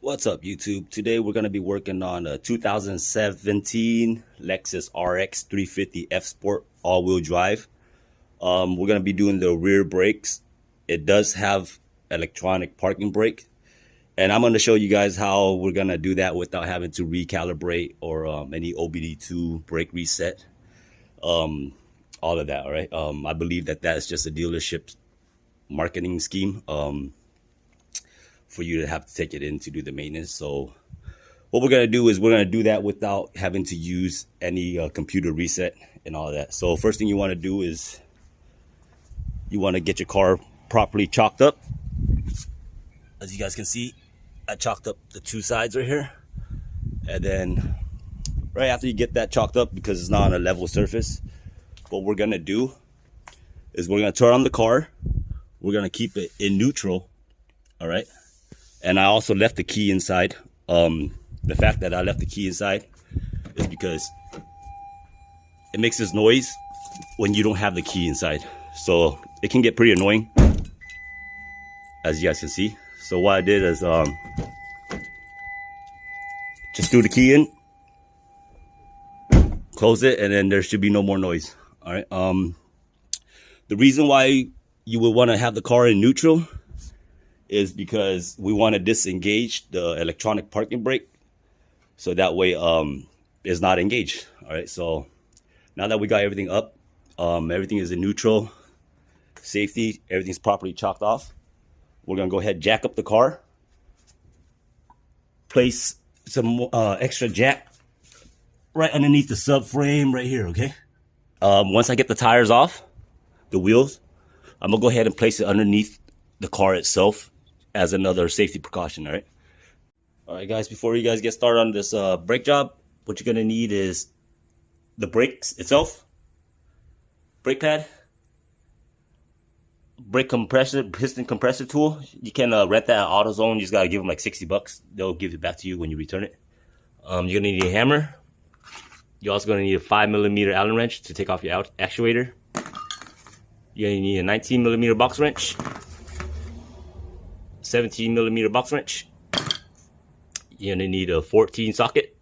What's up, YouTube? Today we're going to be working on a 2017 Lexus rx350 F Sport all-wheel drive. We're going to be doing the rear brakes. It does have electronic parking brake, and I'm going to show you guys how we're going to do that without having to recalibrate or any OBD2 brake reset. All of that, all right? I believe that is just a dealership marketing scheme. For you to have to take it in to do the maintenance. So what we're going to do is we're going to do that without having to use any computer reset and all of that. So first thing you want to do is you want to get your car properly chalked up. As you guys can see, I chalked up the two sides right here. And then right after you get that chalked up, because it's not on a level surface, what we're going to do is we're going to turn on the car. We're going to keep it in neutral. All right. And I also left the key inside. The fact that I left the key inside is because it makes this noise when you don't have the key inside. So it can get pretty annoying, as you guys can see. So what I did is just threw the key in, close it, and then there should be no more noise. All right. The reason why you would want to have the car in neutral is because we want to disengage the electronic parking brake, so that way it's not engaged. All right, so now that we got everything up, everything is in neutral, safety, everything's properly chalked off, we're gonna go ahead and jack up the car, place some extra jack right underneath the subframe right here. Okay, once I get the tires off the wheels, I'm gonna go ahead and place it underneath the car itself as another safety precaution. All right guys, before you guys get started on this brake job, what you're gonna need is the brakes itself, brake pad, brake compressor, piston compressor tool. You can rent that at AutoZone. You just gotta give them like 60 bucks. They'll give it back to you when you return it. You're gonna need a hammer. You're also gonna need a 5mm Allen wrench to take off your actuator. You're gonna need a 19mm box wrench, 17mm box wrench. You're gonna need a 14 socket,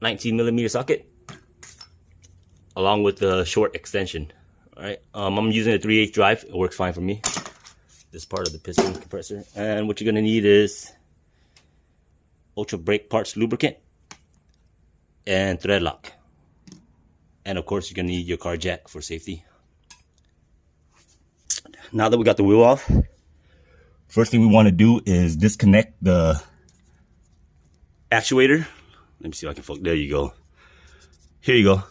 19mm socket, along with the short extension. All right, I'm using a 3/8 drive. It works fine for me. This part of the piston compressor. And what you're gonna need is Ultra Brake Parts lubricant and thread lock. And of course, you're gonna need your car jack for safety. Now that we got the wheel off, first thing we want to do is disconnect the actuator. Let me see if I can focus. There you go. Here you go.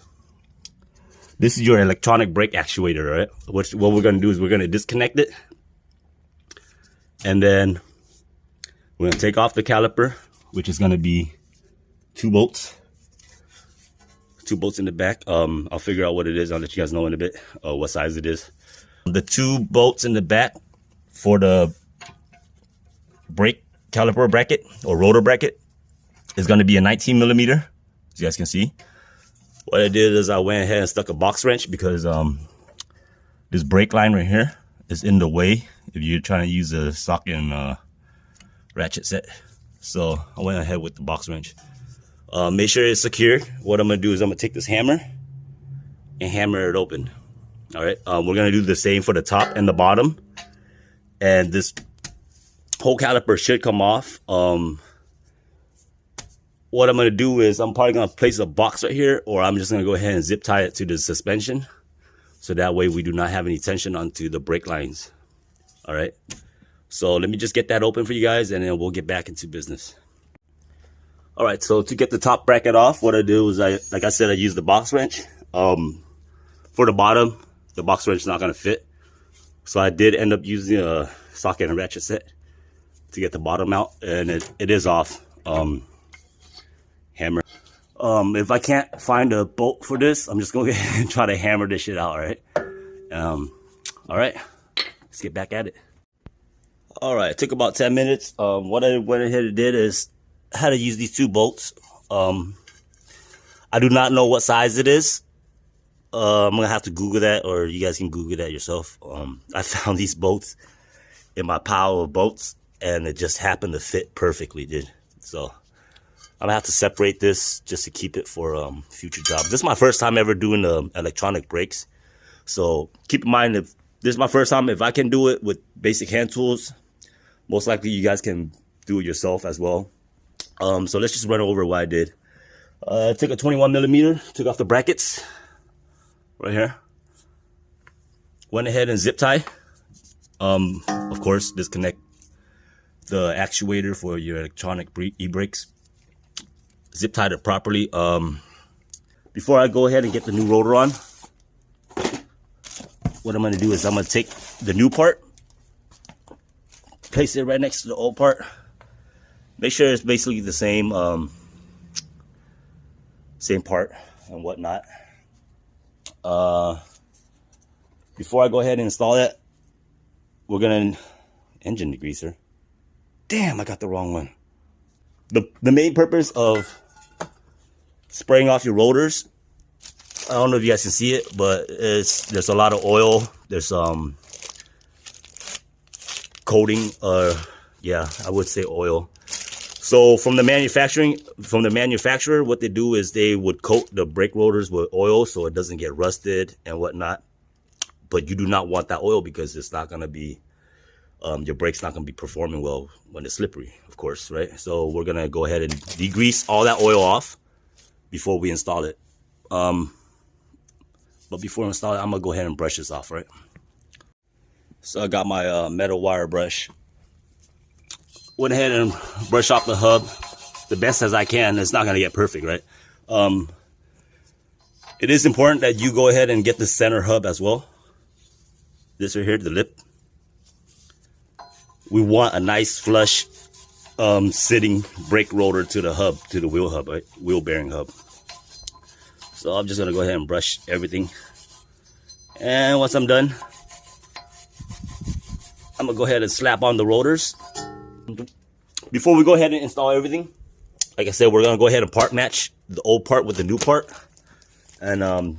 This is your electronic brake actuator, right? What we're going to do is we're going to disconnect it. And then we're going to take off the caliper, which is going to be 2 bolts. 2 bolts in the back. I'll figure out what it is. I'll let you guys know in a bit what size it is. The 2 bolts in the back for the brake caliper bracket or rotor bracket is going to be a 19mm, as you guys can see. What I did is I went ahead and stuck a box wrench because this brake line right here is in the way if you're trying to use a socket and ratchet set. So I went ahead with the box wrench. Make sure it's secured. What I'm going to do is I'm going to take this hammer and hammer it open. All right, we're gonna do the same for the top and the bottom, and this whole caliper should come off. What I'm gonna do is I'm probably gonna place a box right here, or I'm just gonna go ahead and zip tie it to the suspension, so that way we do not have any tension onto the brake lines. All right, so let me just get that open for you guys, and then we'll get back into business. All right, so to get the top bracket off, what I do is like I said, I use the box wrench. For the bottom, the box wrench is not going to fit, so I did end up using a socket and ratchet set to get the bottom out, and it is off. Hammer. If I can't find a bolt for this, I'm just going to go ahead and try to hammer this shit out. All right. All right, let's get back at it. All right, it took about 10 minutes. What I went ahead and did is I had to use these 2 bolts. I do not know what size it is. I'm gonna have to Google that, or you guys can Google that yourself. I found these bolts in my pile of bolts, and it just happened to fit perfectly, dude. So I'm gonna have to separate this just to keep it for future jobs. This is my first time ever doing electronic brakes, so keep in mind, if this is my first time, if I can do it with basic hand tools, most likely you guys can do it yourself as well. So let's just run over what I did. I took a 21 millimeter, took off the brackets right here, went ahead and zip tie. Of course, disconnect the actuator for your electronic e-brakes. Zip tied it properly. Before I go ahead and get the new rotor on, what I'm going to do is I'm going to take the new part, place it right next to the old part. Make sure it's basically the same same part and whatnot. Before I go ahead and install that, we're gonna engine degreaser. Damn, I got the wrong one. The main purpose of spraying off your rotors, I don't know if you guys can see it, but there's a lot of oil. There's coating, yeah, I would say oil. So from the manufacturer, what they do is they would coat the brake rotors with oil so it doesn't get rusted and whatnot. But you do not want that oil because it's not going to be, your brake's not going to be performing well when it's slippery, of course, right? So we're going to go ahead and degrease all that oil off before we install it. But before I install it, I'm going to go ahead and brush this off, right? So I got my metal wire brush. Went ahead and brush off the hub the best as I can. It's not going to get perfect, right? It is important that you go ahead and get the center hub as well. This right here, the lip. We want a nice flush sitting brake rotor to the hub, to the wheel hub, right? Wheel bearing hub. So I'm just going to go ahead and brush everything. And once I'm done, I'm going to go ahead and slap on the rotors. Before we go ahead and install everything, like I said, we're going to go ahead and part match the old part with the new part. And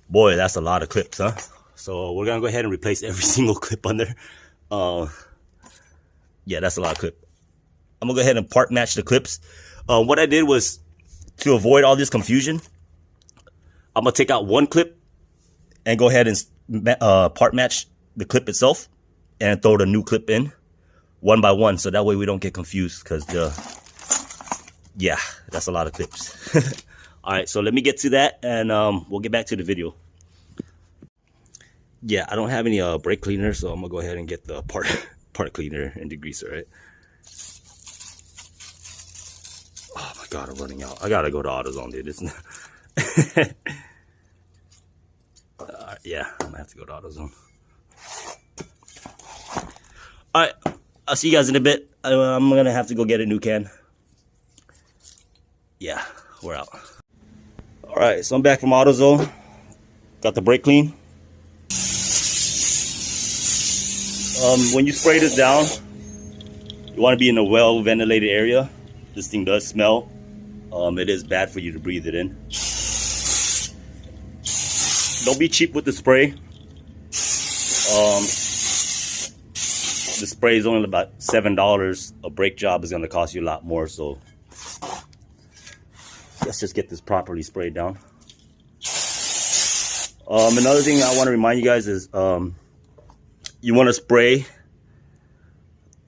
boy, that's a lot of clips, huh? So we're going to go ahead and replace every single clip on there. Yeah, that's a lot of clip. I'm going to go ahead and part match the clips. What I did was, to avoid all this confusion, I'm going to take out one clip and go ahead and part match the clip itself and throw the new clip in one by one, so that way we don't get confused, because yeah, that's a lot of clips. All right, so let me get to that, and we'll get back to the video. Yeah, I don't have any brake cleaner, so I'm gonna go ahead and get the part cleaner and degreaser, right? Oh my god, I'm running out. I gotta go to AutoZone, dude. It's not yeah, I'm gonna have to go to AutoZone. All right, I'll see you guys in a bit. I'm gonna have to go get a new can. Yeah, we're out. All right, so I'm back from AutoZone. Got the brake clean. When you spray this down, you want to be in a well-ventilated area. This thing does smell. It is bad for you to breathe it in. Don't be cheap with the spray. The spray is only about $7. A brake job is going to cost you a lot more, so let's just get this properly sprayed down. Another thing I want to remind you guys is you want to spray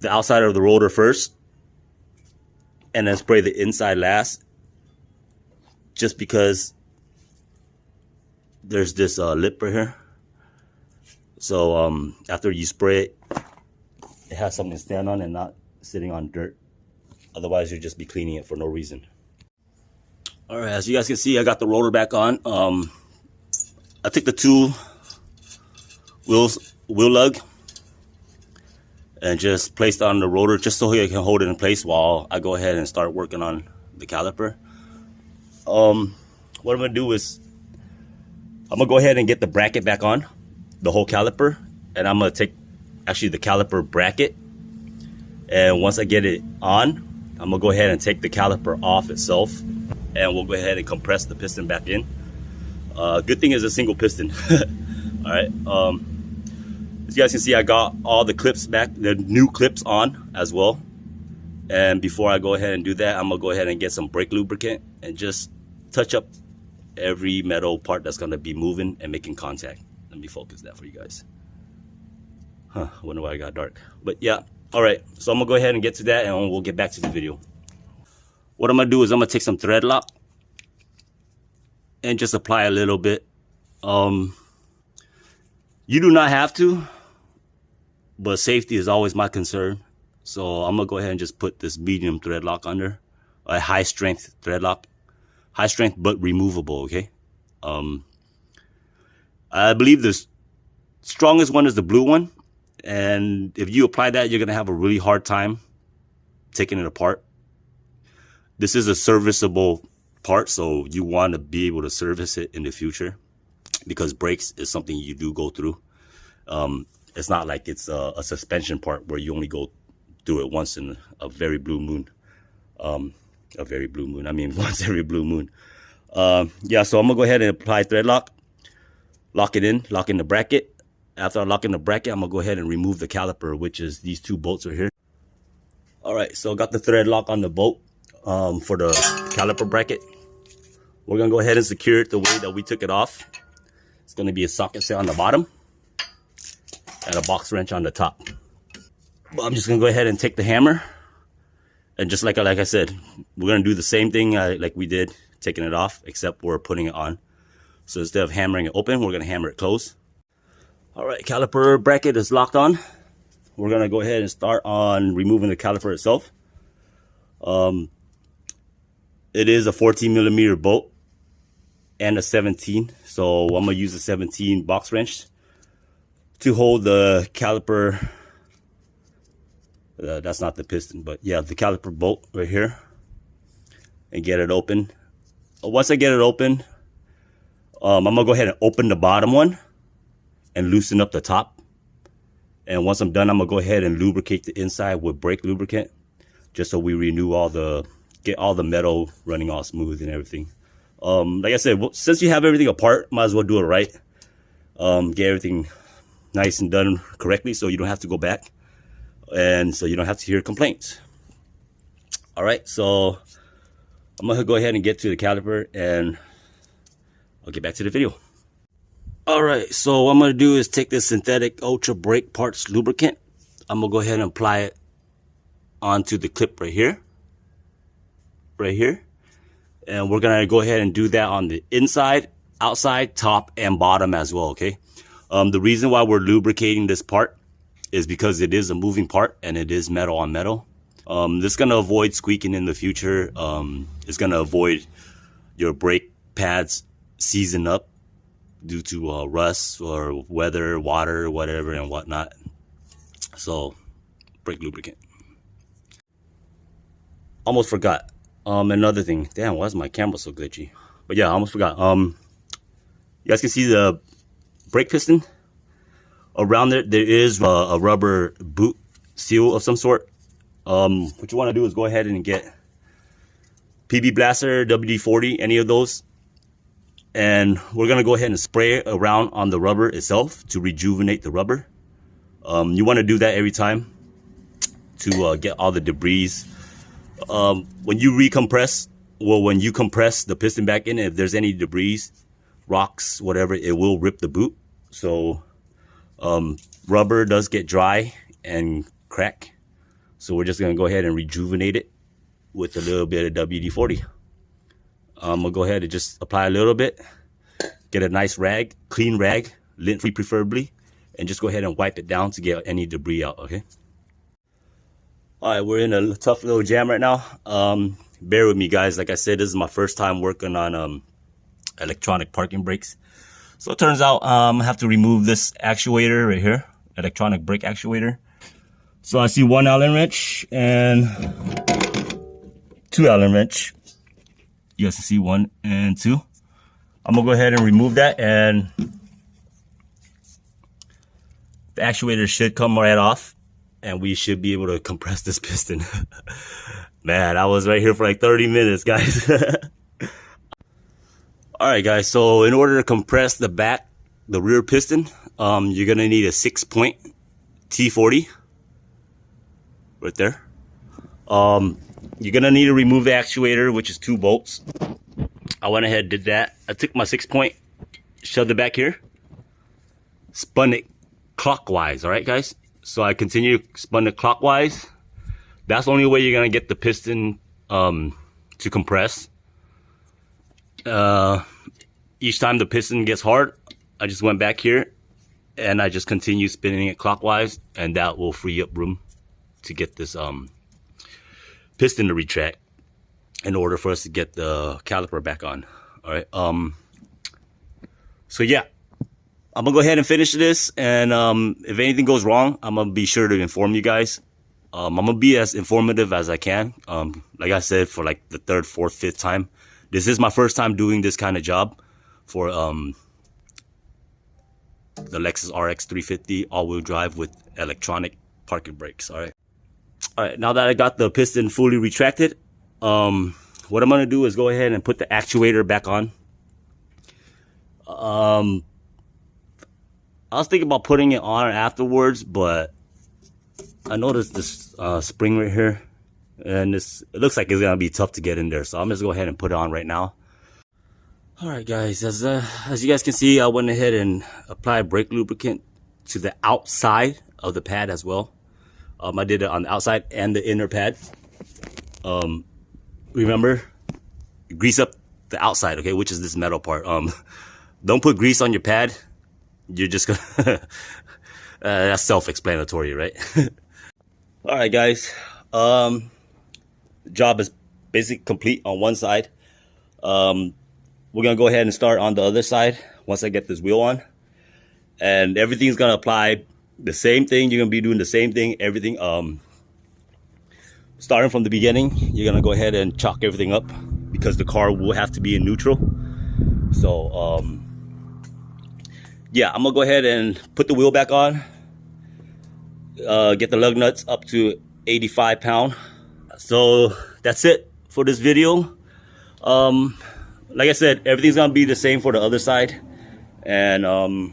the outside of the rotor first and then spray the inside last, just because there's this lip right here. So after you spray it, it has something to stand on and not sitting on dirt. Otherwise, you'll just be cleaning it for no reason. All right, as you guys can see, I got the rotor back on. I took the two wheel lug and just placed it on the rotor just so I can hold it in place while I go ahead and start working on the caliper. What I'm gonna do is I'm gonna go ahead and get the bracket back on, the whole caliper, and I'm gonna take actually the caliper bracket, and once I get it on, I'm gonna go ahead and take the caliper off itself, and we'll go ahead and compress the piston back in. Good thing is a single piston. All right. As you guys can see, I got all the clips back, the new clips on as well. And before I go ahead and do that, I'm gonna go ahead and get some brake lubricant and just touch up every metal part that's gonna be moving and making contact. Let me focus that for you guys. I wonder why I got dark. But yeah, all right. So I'm gonna go ahead and get to that and we'll get back to the video. What I'm gonna do is I'm gonna take some thread lock and just apply a little bit. You do not have to, but safety is always my concern. So I'm gonna go ahead and just put this medium thread lock under, a high strength thread lock, high strength but removable. Okay. I believe the strongest one is the blue one, and if you apply that, you're gonna have a really hard time taking it apart. This is a serviceable part, so you want to be able to service it in the future, because brakes is something you do go through. It's not like it's a suspension part where you only go through it once in a very blue moon. I mean, once every blue moon. Yeah, so I'm gonna go ahead and apply thread lock, lock it in, lock in the bracket. After I lock in the bracket, I'm gonna go ahead and remove the caliper, which is these two bolts right here. All right, so got the thread lock on the bolt for the caliper bracket. We're gonna go ahead and secure it the way that we took it off. It's gonna be a socket set on the bottom and a box wrench on the top. I'm just gonna go ahead and take the hammer, and just like I said, we're gonna do the same thing like we did taking it off, except we're putting it on. So instead of hammering it open, we're gonna hammer it closed. All right, caliper bracket is locked on. We're gonna go ahead and start on removing the caliper itself. It is a 14 millimeter bolt and a 17, so I'm gonna use a 17 box wrench to hold the caliper. That's not the piston, but yeah, the caliper bolt right here, and get it open. Once I get it open, I'm gonna go ahead and open the bottom one and loosen up the top. And once I'm done, I'm gonna go ahead and lubricate the inside with brake lubricant, just so we renew get all the metal running all smooth and everything. Like I said, since you have everything apart, might as well do it right. Get everything nice and done correctly, so you don't have to go back, and so you don't have to hear complaints. All right, so I'm gonna go ahead and get to the caliper, and I'll get back to the video. All right, so what I'm gonna do is take this synthetic ultra brake parts lubricant. I'm gonna go ahead and apply it onto the clip right here, and we're gonna go ahead and do that on the inside, outside, top, and bottom as well. Okay. The reason why we're lubricating this part is because it is a moving part and it is metal on metal. This is gonna avoid squeaking in the future. It's gonna avoid your brake pads seizing up due to rust or weather, water, whatever and whatnot. So, brake lubricant. Almost forgot. Another thing. Damn, why is my camera so glitchy? But yeah, I almost forgot. You guys can see the brake piston. Around there is a rubber boot seal of some sort. What you want to do is go ahead and get PB Blaster, WD-40, any of those. And we're going to go ahead and spray it around on the rubber itself to rejuvenate the rubber. You want to do that every time to get all the debris. When you recompress, when you compress the piston back in, if there's any debris, rocks, whatever, it will rip the boot. So rubber does get dry and crack. So we're just going to go ahead and rejuvenate it with a little bit of WD-40. I'm going to go ahead and just apply a little bit. Get a nice rag, clean rag, lint-free preferably, and just go ahead and wipe it down to get any debris out, okay? All right, we're in a tough little jam right now. Bear with me, guys. Like I said, this is my first time working on electronic parking brakes. So it turns out I have to remove this actuator right here, electronic brake actuator. So I see one Allen wrench and two Allen wrench. You guys can see 1 and 2. I'm gonna go ahead and remove that, and the actuator should come right off, and we should be able to compress this piston. Man, I was right here for like 30 minutes, guys. All right, guys, so in order to compress the rear piston, you're gonna need a 6-point T40 right there. You're gonna need to remove the actuator, which is 2 bolts. I went ahead and did that. I took my 6-point, shoved it back here, spun it clockwise. All right, guys. So I spun it clockwise. That's the only way you're gonna get the piston to compress. Each time the piston gets hard, I just went back here and I just continue spinning it clockwise, and that will free up room to get this piston to retract in order for us to get the caliper back on. All right. So yeah, I'm gonna go ahead and finish this, and if anything goes wrong, I'm gonna be sure to inform you guys. I'm gonna be as informative as I can. Like I said, for like the 3rd, 4th, 5th time, this is my first time doing this kind of job for the Lexus rx350 all-wheel drive with electronic parking brakes. All right, now that I got the piston fully retracted, what I'm gonna do is go ahead and put the actuator back on. I was thinking about putting it on afterwards, but I noticed this spring right here, and it looks like it's gonna be tough to get in there, so I'm just go ahead and put it on right now. All right, guys, as you guys can see, I went ahead and applied brake lubricant to the outside of the pad as well. I did it on the outside and the inner pad. Remember, grease up the outside, okay, which is this metal part. Don't put grease on your pad. You're just gonna that's self-explanatory, right? All right, guys, the job is basically complete on one side. We're gonna go ahead and start on the other side once I get this wheel on, and everything's gonna apply the same thing. You're gonna be doing the same thing, everything. Starting from the beginning, you're gonna go ahead and chalk everything up because the car will have to be in neutral. So yeah, I'm gonna go ahead and put the wheel back on, get the lug nuts up to 85 pound. So that's it for this video. Like I said, everything's gonna be the same for the other side, and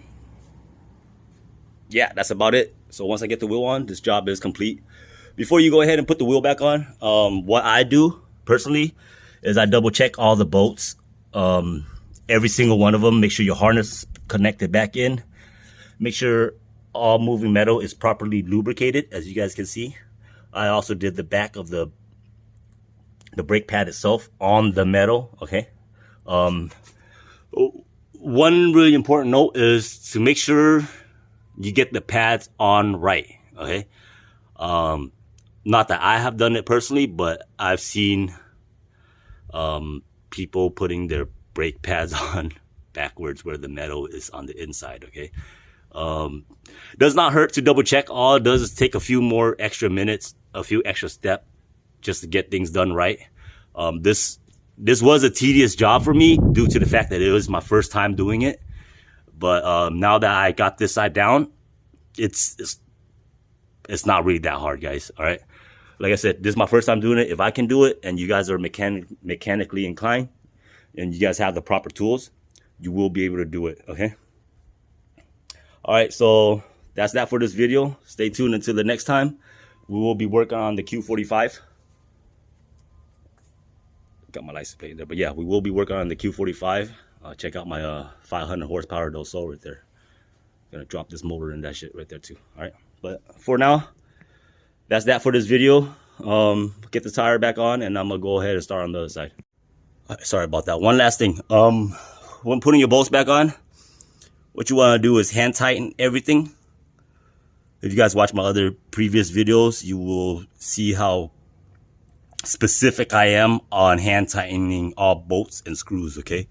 yeah, that's about it. So once I get the wheel on, this job is complete. Before you go ahead and put the wheel back on, what I do personally is I double check all the bolts, every single one of them. Make sure your harness is connected back in. Make sure all moving metal is properly lubricated, as you guys can see. I also did the back of the brake pad itself on the metal, okay? One really important note is to make sure you get the pads on right, okay? Not that I have done it personally, but I've seen people putting their brake pads on backwards where the metal is on the inside, okay? Does not hurt to double check. All it does is take a few more extra minutes, a few extra steps just to get things done right. This was a tedious job for me due to the fact that it was my first time doing it. But now that I got this side down, it's not really that hard, guys. All right. Like I said, this is my first time doing it. If I can do it and you guys are mechanically inclined and you guys have the proper tools, you will be able to do it. Okay. All right. So that's that for this video. Stay tuned until the next time. We will be working on the Q45. Got my license plate there, but yeah, we will be working on the Q45. Check out my 500 horsepower Del Sol right there. Gonna drop this motor in that shit right there too. All right, but for now, that's that for this video. Get the tire back on, and I'm gonna go ahead and start on the other side. Sorry about that. One last thing. When putting your bolts back on, what you want to do is hand tighten everything. If you guys watch my other previous videos, you will see how specific I am on hand tightening all bolts and screws, okay?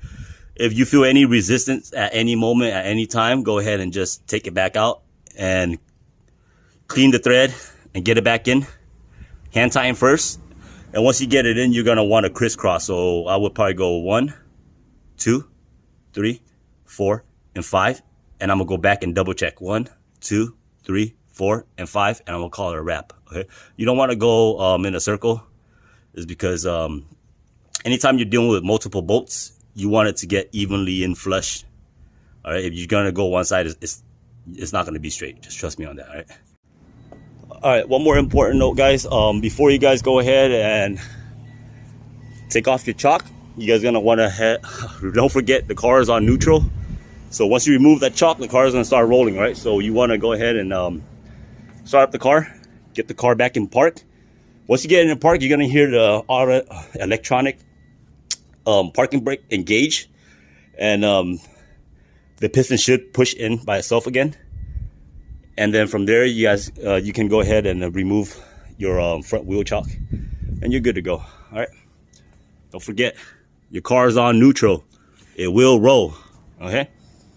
If you feel any resistance at any moment, at any time, go ahead and just take it back out and clean the thread and get it back in. Hand tighten first, and once you get it in, you're gonna want to crisscross. So I would probably go 1, 2, 3, 4, and 5, and I'm gonna go back and double check 1, 2, 3, 4, and 5, and I'm gonna call it a wrap. Okay, you don't want to go in a circle, is because anytime you're dealing with multiple bolts, you want it to get evenly in flush. All right, if you're gonna go one side, it's not going to be straight. Just trust me on that. All right, one more important note, guys. Before you guys go ahead and take off your chock, you guys gonna want to don't forget the car is on neutral. So once you remove that chock, the car is gonna start rolling, right? So you want to go ahead and start up the car, get the car back in park. Once you get in park, you're gonna hear the auto electronic parking brake engage, and the piston should push in by itself again. And then from there, you guys, you can go ahead and remove your front wheel chock, and you're good to go. All right. Don't forget, your car is on neutral. It will roll. Okay.